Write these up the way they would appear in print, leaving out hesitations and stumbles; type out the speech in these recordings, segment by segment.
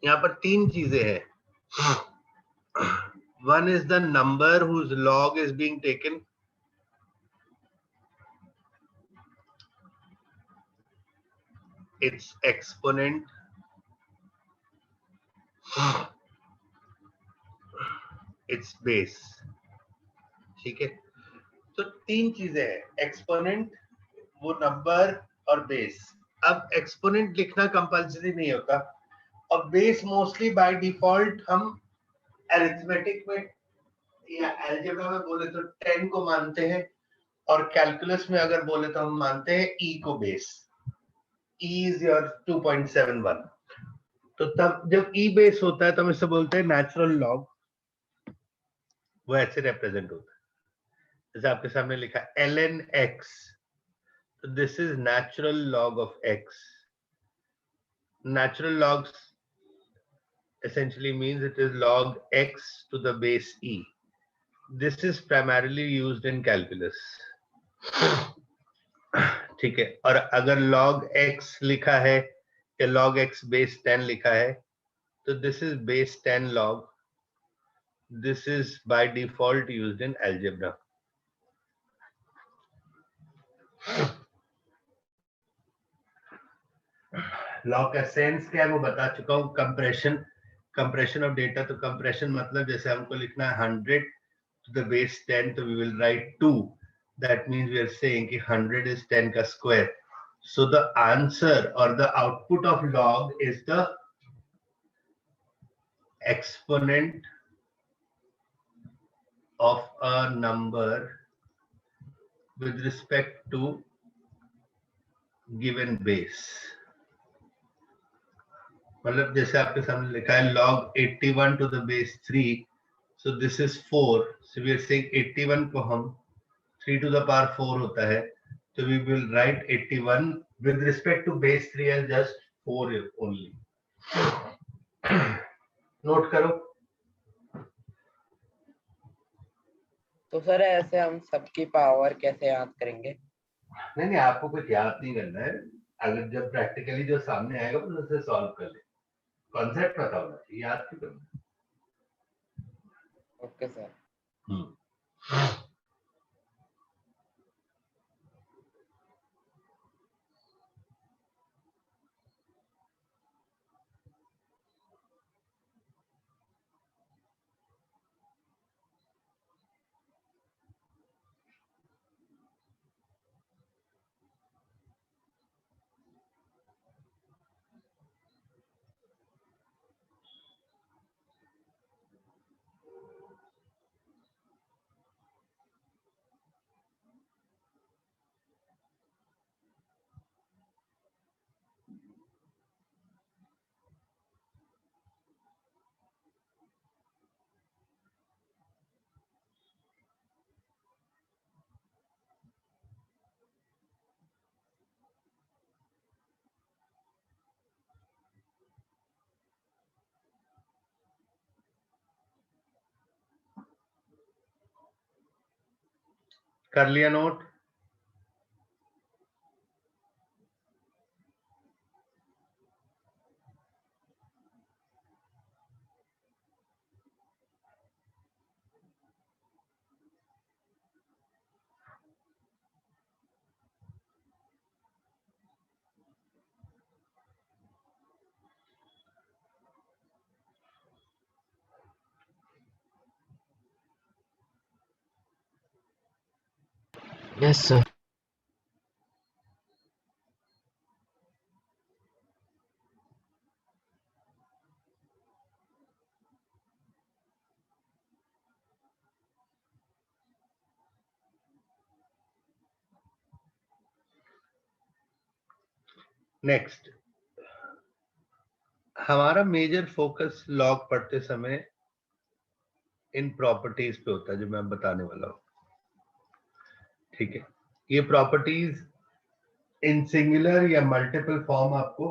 यहाँ पर तीन चीजें हैं. One is the number whose log is being taken. Its exponent. Its base. ठीक है. तो तीन चीजें हैं, एक्सपोनेंट, वो नंबर और बेस. अब एक्सपोनेंट लिखना कंपल्सरी नहीं होता, और बेस मोस्टली बाय डिफॉल्ट हम अरिथमेटिक में या अलजेब्रा में बोले तो 10 को मानते हैं, और कैलकुलस में अगर बोले तो हम मानते हैं e को बेस. e is your 2.71. तो तब जब e बेस होता है तो हम इसे बोलते हैं नेचुरल लॉग. वो ऐसे रिप्रेजेंट होता है, जैसे आपके सामने लिखा है ln x. So this is natural log of x. Natural logs essentially means it is log x to the base e. This is primarily used in calculus. ठीक है. और अगर log x लिखा है या log x base 10 लिखा है, तो this is base 10 log. This is by default used in algebra. Law का सेंस क्या है वो बता चुका हूँ. Compression of data. तो कंप्रेशन मतलब जैसे हमको लिखना है 100 to the base 10, तो we will write 2. That means we are saying कि 100 is 10 का square. So the answer or the output of log is the exponent of a number with respect to given base. मतलब जैसे आपके सामने लिखा है log 81 to the base 3, so this is 4. So we are saying 81 को हम 3 to the power 4 होता है, so we will write 81 with respect to base 3 as just 4 only. Note करो. तो सर ऐसे हम सबकी पावर कैसे याद करेंगे? नहीं, आपको कुछ याद नहीं करना है. अगर जब प्रैक्टिकली जो सामने आएगा तो उससे सॉल्व कर ले. कॉन्सेप्ट पता होना चाहिए, याद क्यों करना. Okay sir. कर लिया नोट. Yes, sir. नेक्स्ट, हमारा मेजर फोकस लॉग पढ़ते समय इन प्रॉपर्टीज पे होता है जो मैं बताने वाला हूं. ठीक है. ये प्रॉपर्टीज इन सिंगुलर या मल्टीपल फॉर्म आपको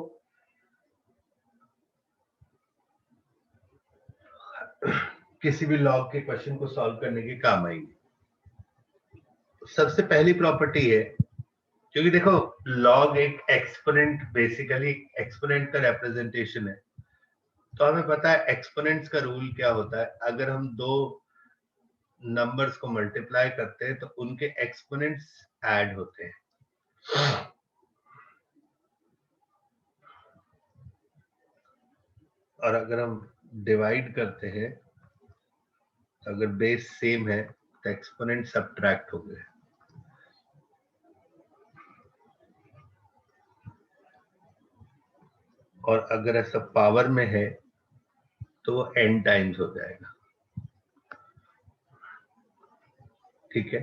किसी भी लॉग के क्वेश्चन को सॉल्व करने के काम आएंगे. सबसे पहली प्रॉपर्टी है, क्योंकि देखो लॉग एक एक्सपोनेंट, बेसिकली एक्सपोनेंट का रिप्रेजेंटेशन है, तो हमें पता है एक्सपोनेंट्स का रूल क्या होता है, अगर हम दो नंबर्स को मल्टीप्लाई करते हैं तो उनके एक्सपोनेंट्स ऐड होते हैं। और अगर हम डिवाइड करते हैं, अगर बेस सेम है तो एक्सपोनेंट सब्ट्रैक्ट हो गए। और अगर ऐसा पावर में है तो वो n टाइम्स हो जाएगा। ठीक है,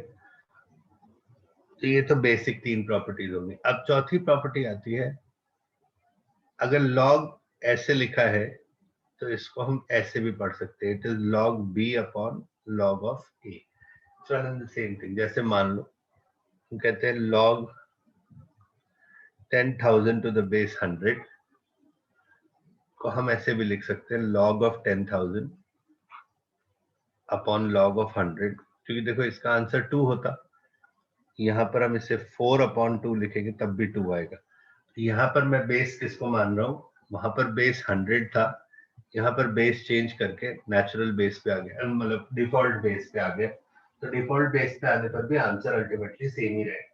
तो ये तो बेसिक तीन प्रॉपर्टीज होंगी। अब चौथी प्रॉपर्टी आती है, अगर लॉग ऐसे लिखा है तो इसको हम ऐसे भी पढ़ सकते हैं, it is log b upon log of a। The same thing. जैसे मान लो हम कहते हैं लॉग 10,000 टू द बेस 100 को हम ऐसे भी लिख सकते हैं log of 10,000 upon log of 100, क्योंकि देखो इसका आंसर 2 होता। यहाँ पर हम इसे 4 अपॉन 2 लिखेंगे तब भी 2 आएगा। यहाँ पर मैं बेस किसको मान रहा हूँ, वहां पर बेस 100 था, यहाँ पर बेस चेंज करके नेचुरल बेस पे आ गया, मतलब डिफॉल्ट बेस पे आ गया। तो डिफॉल्ट बेस पे आने पर भी आंसर अल्टीमेटली सेम ही रहेगा।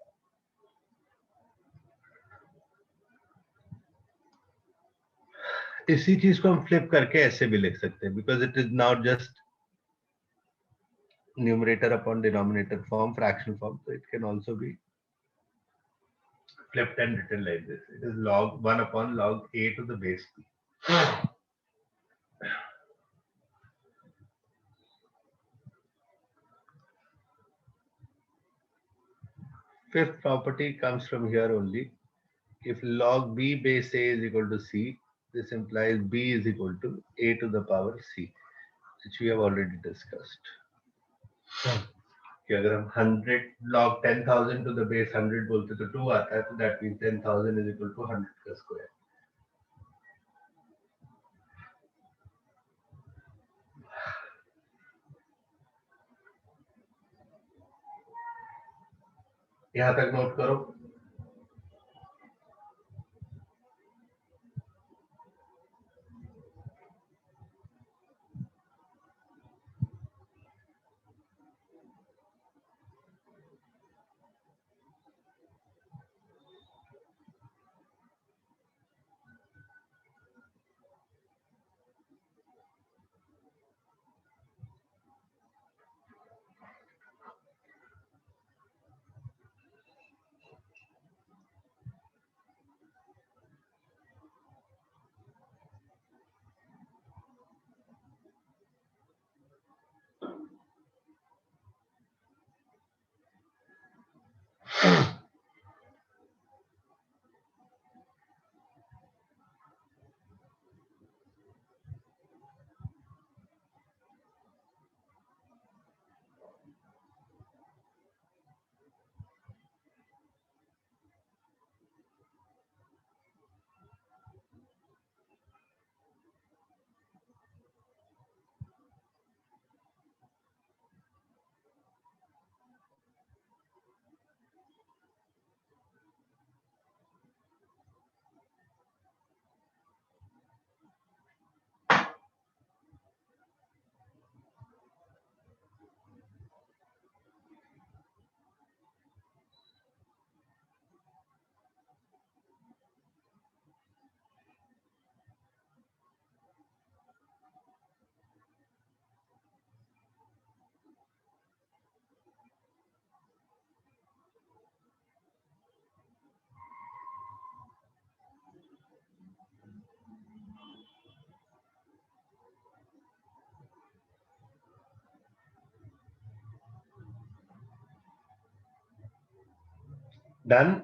इसी चीज को हम फ्लिप करके ऐसे भी लिख सकते हैं, because it is not just numerator upon denominator form, fraction form, so it can also be flipped and written like this. It is log 1 upon log a to the base b. Fifth property comes from here only. If log b base a is equal to c, this implies b is equal to a to the power c, which we have already discussed. कि अगर हम 100 log 10,000 to the base 100 बोलते तो 2 आता है, तो that means 10,000 is equal to 100 का square. यहाँ तक नोट करो। Done.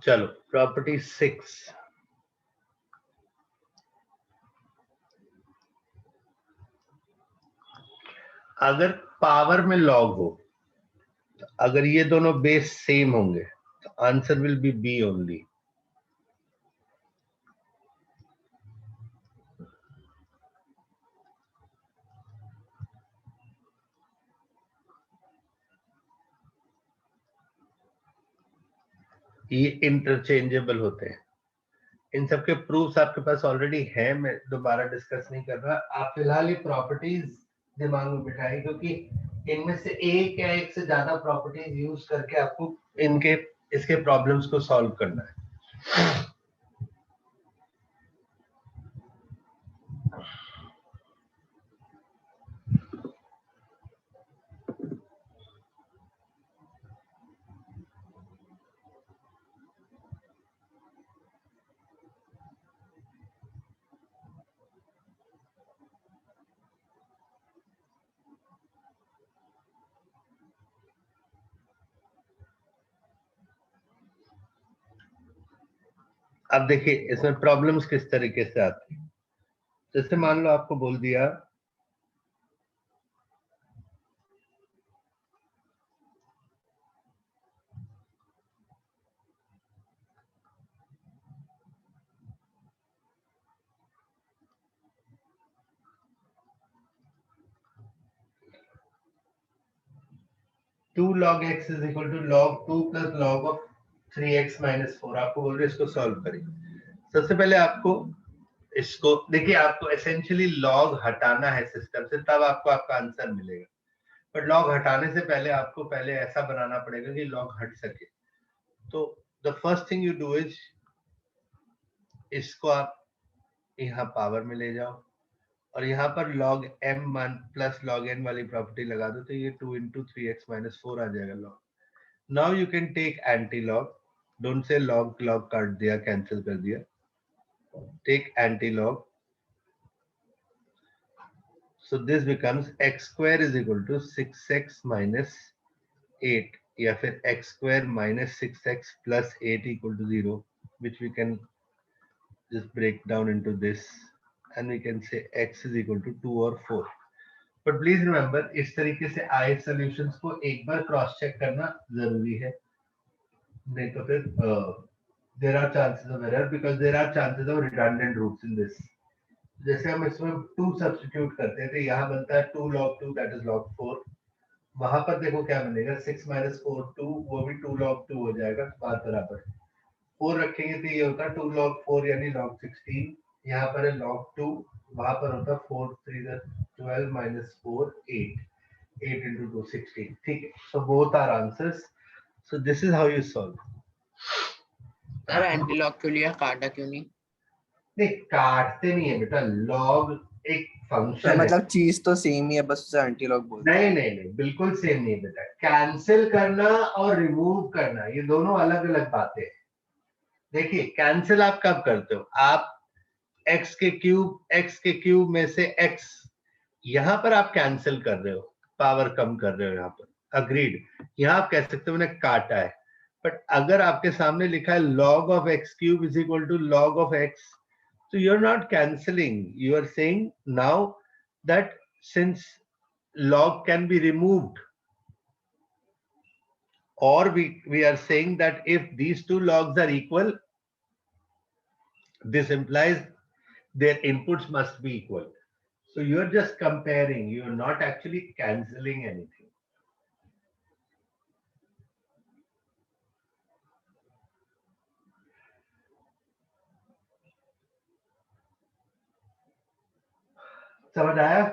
चलो प्रॉपर्टी 6, अगर पावर में लॉग हो, तो अगर ये दोनों बेस सेम होंगे तो answer will be B only. ये इंटरचेंजेबल होते हैं। इन सब के प्रूफ्स आपके पास ऑलरेडी है, मैं दोबारा डिस्कस नहीं कर रहा। आप फिलहाल ये प्रॉपर्टीज दिमाग में बिठाइए, क्योंकि इनमें से एक या एक से ज्यादा प्रॉपर्टीज यूज करके आपको इनके इसके प्रॉब्लम्स को सॉल्व करना है। अब देखिए इसमें प्रॉब्लम्स किस तरीके से आती है। जैसे मान लो आपको बोल दिया two log x is equal to log 2 plus log of 3x minus 4। आपको बोल रहे इसको सॉल्व करिए। सबसे पहले आपको इसको देखिए, आपको एसेंशियली लॉग हटाना है सिस्टम से, तब आपको आपका आंसर मिलेगा। पर लॉग हटाने से पहले आपको पहले ऐसा बनाना पड़ेगा कि लॉग हट सके। तो the first thing you do is, इसको आप यहाँ पावर में ले जाओ और यहाँ पर log m1 plus log n वाली प्रॉपर्टी लगा दो, तो ये 2 इंटू 3x माइनस 4 आ जाएगा log। Now you can take anti log, don't say log log काट दिया, कैंसिल कर दिया, take anti log. So this becomes x square is equal to 6x minus 8, या फिर x square minus 6x plus 8 equal to 0, which we can just break down into this, and we can say x is equal to 2 or 4. But please remember, इस तरीके से आए solutions को एक बार cross check करना जरूरी है, नहीं तो फिर there are chances of error because there are chances of redundant roots in this. जैसे हम इसमें 2 सब्स्टिट्यूट करते हैं तो यहाँ बनता है 2 log 2 that is log 4। वहां पर देखो क्या बनेगा, 6 माइनस 4 2, वो भी 2 log 2 हो जाएगा, बात बराबर। 4 रखेंगे तो ये होता है 2 log 4 यानी log 16। यहाँ पर है log 2, वहां पर होता 4 3 12 minus 4 8, 8 into 2 16। ठीक है, so both are answers, so this is how you solve। Sir anti log के लिए काटा क्यों नहीं? नहीं काटते नहीं है बेटा, log एक तो फंक्शन है। मतलब चीज तो सेम ही है, बस उसे एंटी लॉग बोलते हैं। नहीं बिल्कुल सेम नहीं बेटा। कैंसिल करना और रिमूव करना ये दोनों अलग अलग बातें हैं। देखिए कैंसिल आप कब करते हो, आप x के क्यूब में से x, यहां पर आप कैंसिल कर रहे हो, पावर कम कर रहे हो यहाँ पर, अग्रीड। यहां आप कह सकते हो मैंने काटा है, बट अगर आपके सामने लिखा है log of x cube is equal to log of x, so you're not cancelling, you are saying now that since log can be removed, or we are saying that if these two logs are equal, this implies their inputs must be equal. So you're just comparing, you're not actually cancelling anything. समझ आया?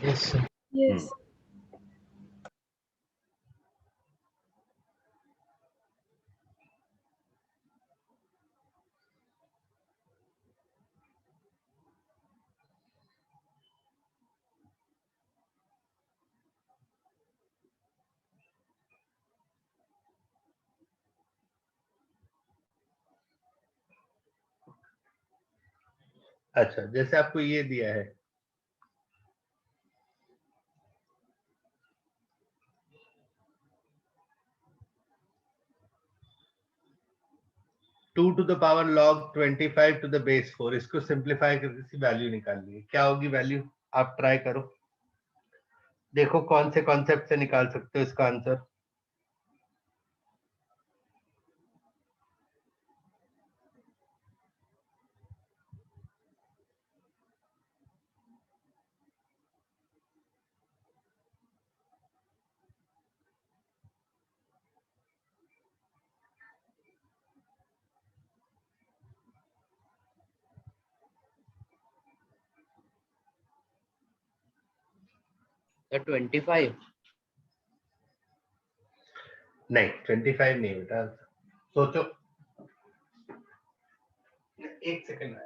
Yes sir. Yes. अच्छा, जैसे आपको ये दिया है, 2 to the power log 25 to the base 4, इसको simplify करके इसकी वैल्यू निकाल ली। क्या होगी वैल्यू? आप ट्राई करो, देखो कौन से कॉन्सेप्ट से निकाल सकते हो इसका आंसर। सर 25। नहीं 25 नहीं बेटा, सोचो, एक सेकंड।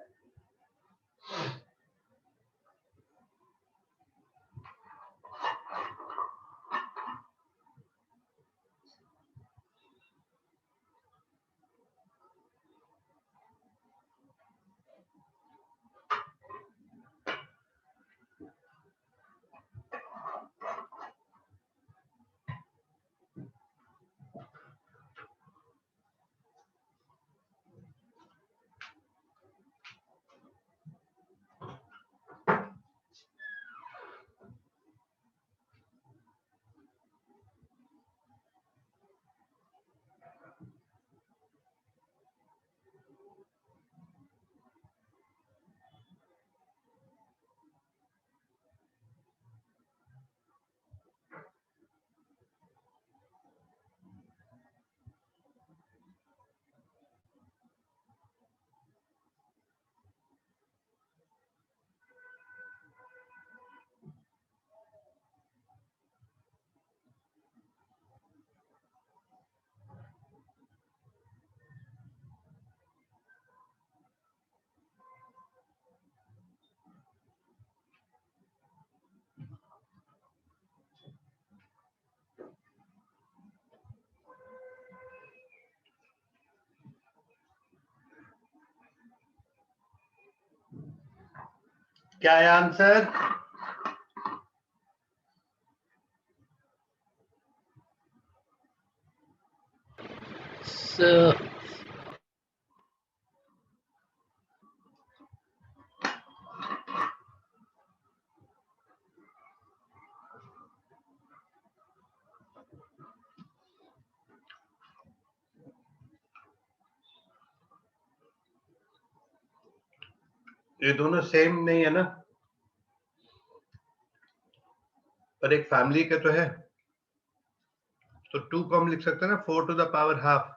क्या है आंसर? ये दोनों सेम नहीं है ना, पर एक फैमिली का तो है, तो 2 को हम लिख सकते हैं ना 4 to the power half।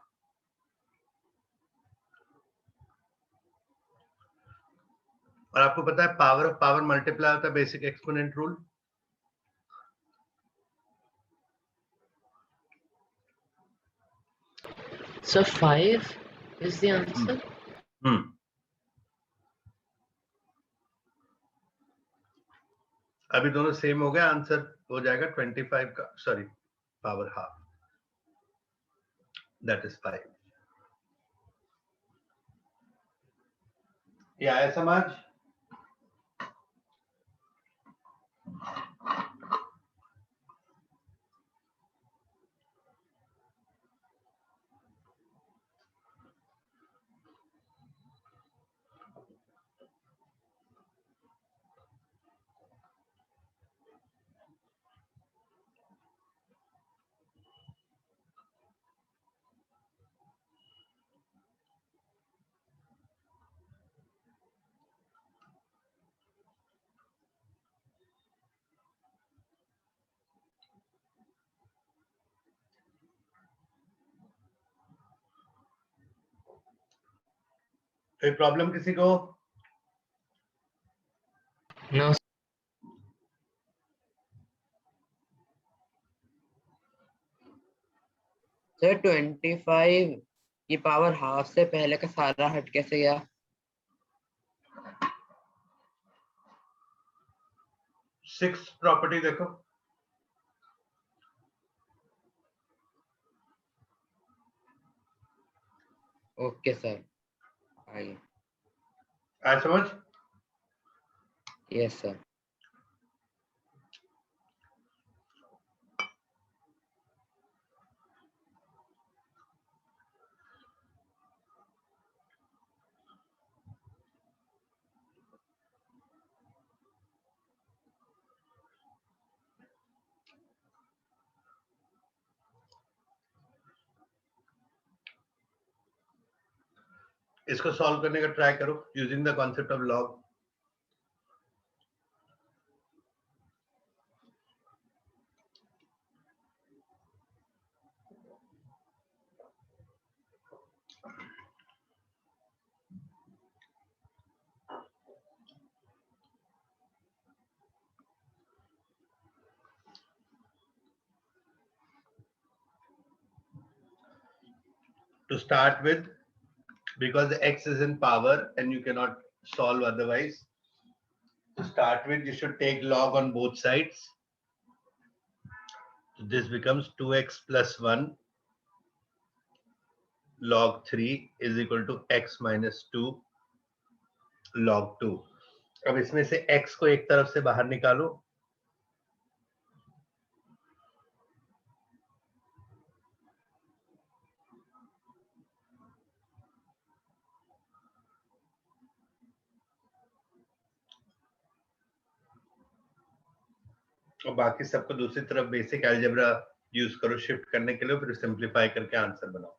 और आपको पता है पावर ऑफ पावर मल्टीप्लाई होता है basic exponent rule. So 5 is the answer. अभी दोनों सेम हो गया, आंसर हो जाएगा 25 का, sorry power half, that is 5। ये आया समझ? कोई प्रॉब्लम किसी को? No. सर 25 की पावर हाफ से पहले का सारा हट कैसे गया? 6 प्रॉपर्टी देखो, ओके सर, आइए। आया समझ? Yes sir. इसको सॉल्व करने का ट्राई करो using the concept of log. To start with, because x is in power and you cannot solve otherwise, to start with, you should take log on both sides. So this becomes 2x plus 1 log 3 is equal to x minus 2 log 2. अब इसमें से x को एक तरफ से बाहर निकालो. और बाकी सबको दूसरी तरफ बेसिक अलजेब्रा यूज करो शिफ्ट करने के लिए, फिर सिंपलीफाई करके आंसर बनाओ.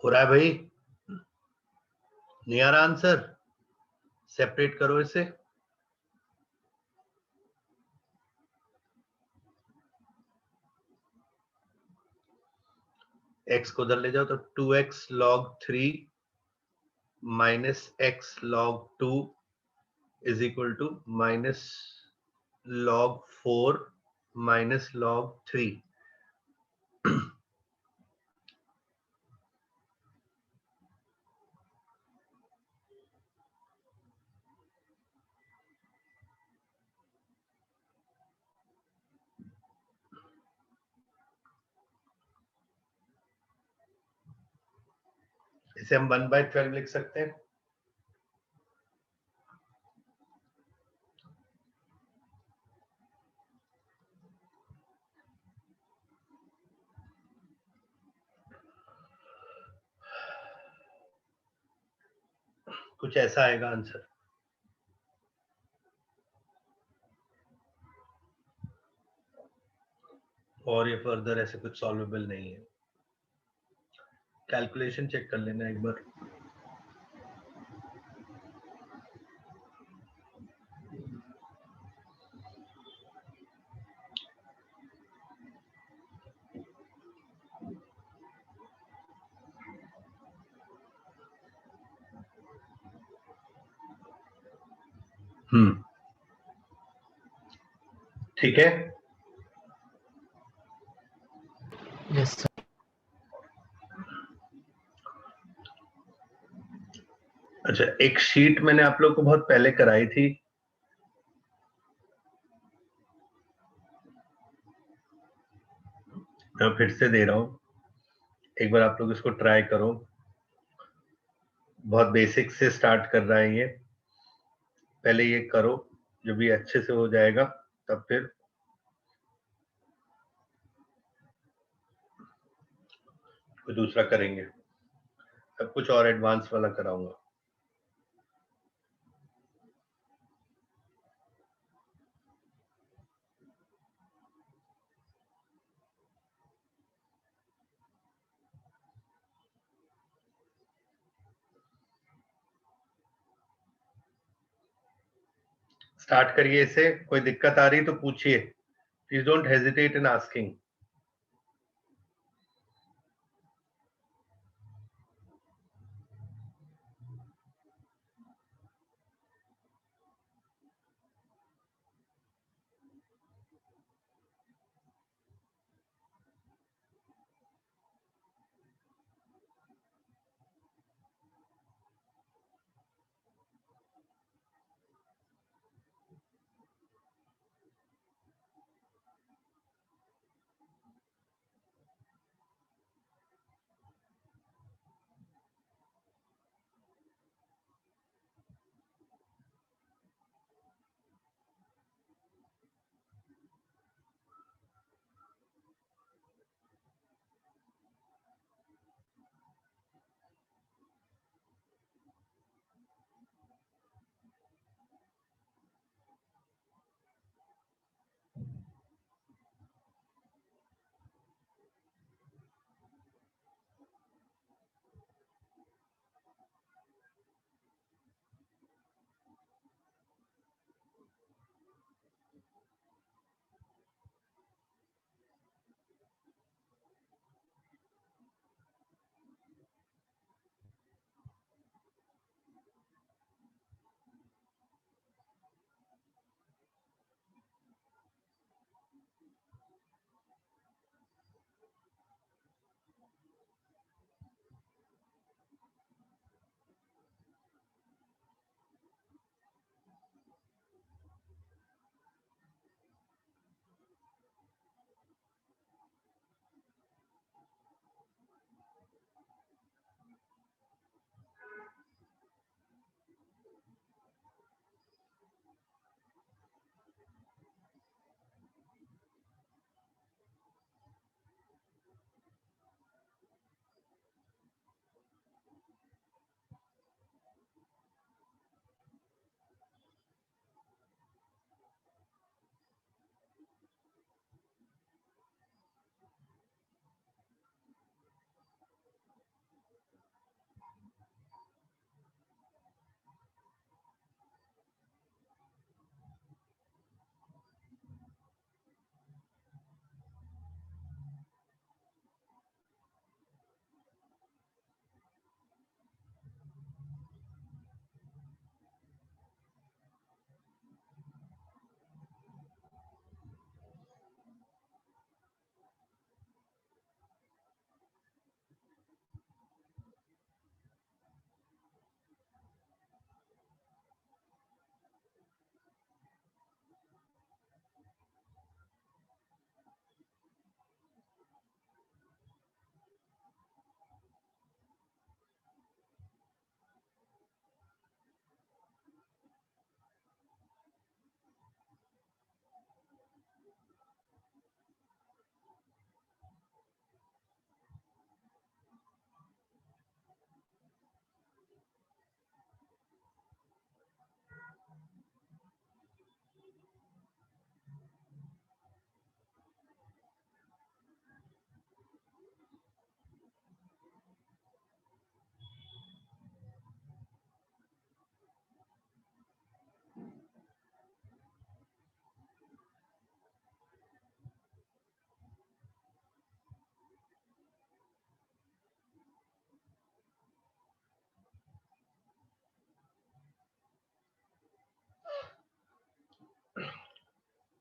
हो रहा है भाई? नहीं आ रहा आंसर? सेपरेट करो इसे। x को उधर ले जाओ तो 2x log 3 minus x log 2 is equal to minus log 4 minus log 3. इसे हम 1/12 लिख सकते हैं। कुछ ऐसा आएगा आंसर। और ये फर्दर ऐसे कुछ सॉल्वेबल नहीं है। कैलकुलेशन चेक कर लेना एक बार। ठीक है। Yes, sir. अच्छा, एक शीट मैंने आप लोग को बहुत पहले कराई थी। मैं फिर से दे रहा हूं, एक बार आप लोग इसको ट्राई करो। बहुत बेसिक से स्टार्ट कर रहा है ये। पहले ये करो, जब ये अच्छे से हो जाएगा तब फिर कोई दूसरा करेंगे। अब कुछ और एडवांस वाला कराऊंगा। स्टार्ट करिए इसे। कोई दिक्कत आ रही तो पूछिए। Please don't hesitate in asking.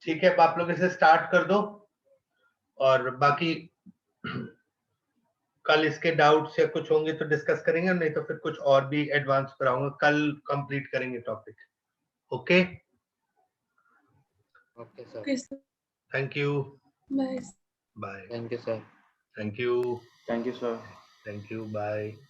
ठीक है, अब आप लोग इसे स्टार्ट कर दो और बाकी कल इसके डाउट्स या कुछ होंगे तो डिस्कस करेंगे, नहीं तो फिर कुछ और भी एडवांस कराऊंगा, कल कंप्लीट करेंगे topic. Okay, okay sir, Okay, sir. Thank you, Bye. Bye, thank you sir. Thank you, Thank you, sir. Thank you, bye.